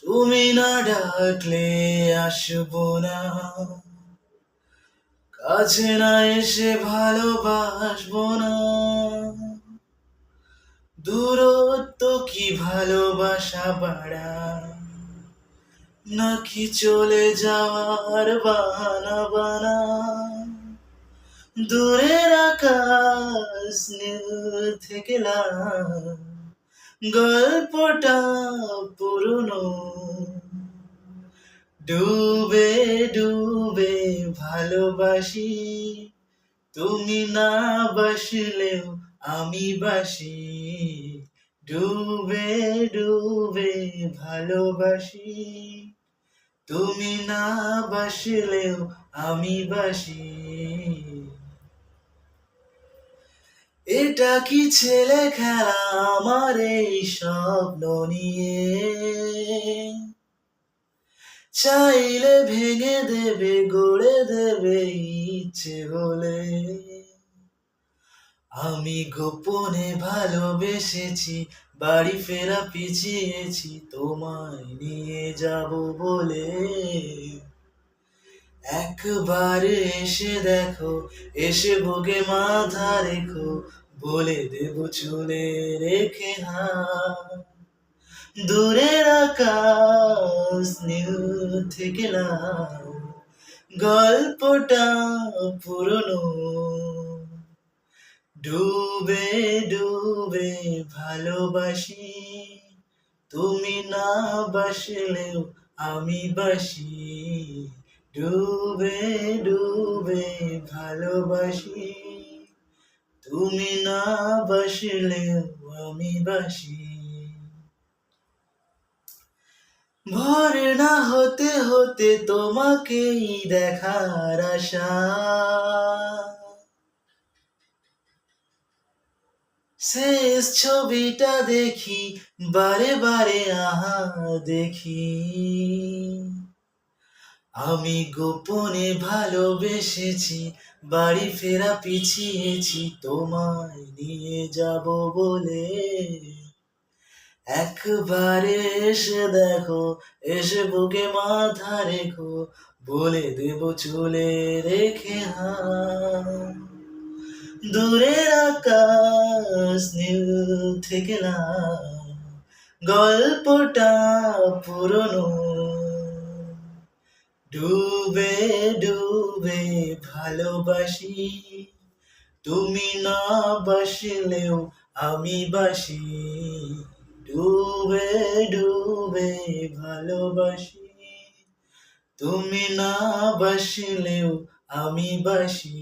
তুমি না ডাকলে আসবো না, কাছে না এসে ভালোবাসবো না। দূরত্ব কি ভালোবাসা বাড়ায়, নাকি চলে যাওয়ার বাহানা বানায়? দূরের আকাশ নীল থেকে লাল, গল্পটা পুরনো। ডুবে ডুবে ভালোবাসি, তুমি না বাসলেও আমি বাসি। ডুবে ডুবে ভালোবাসি, তুমি না বাসলেও আমি বাসি। এটা কি ছেলে খেলা আমার এই স্বপ্ন নিয়ে? চাইলে ভেঙে দেবে গড়ে দেবে ইচ্ছে হলে। আমি গোপনে ভালোবেসেছি, বাড়ি ফেরা পিছিয়েছি তোমায় নিয়ে যাব বলে। একবার এসে দেখো, এসে বুকে মাথা রেখো, বলে দেব চুলে রেখে হাত। দূরের আকাশ নীল থেকে লাল, গল্পটা পুরনো। ডুবে ডুবে ভালোবাসি, তুমি না বাসলেও আমি বাসি। ডুবে ডুবে ভালোবাসি, তুমি না বাসলেও আমি বাসি। ভোর না হতে হতে তোমাকেই দেখার আশা, শেষ ছবিটা দেখি বারে বারে আহা দেখি। আমি গোপনে ভালোবেসেছি, বাড়ি ফেরা পিছিয়েছি তোমায় নিয়ে যাব বলে। একবারে এসে দেখো, এসে বুকে মাথা রেখো, বলে দেব চুলে রেখে হাত। দূরের আকাশ নীল থেকে লাল, গল্পটা পুরনো। ডুবে ডুবে ভালোবাসি, তুমি না বাসলেও আমি বাসি। ডুবে ডুবে ভালোবাসি, তুমি না বাসলেও আমি বাসি।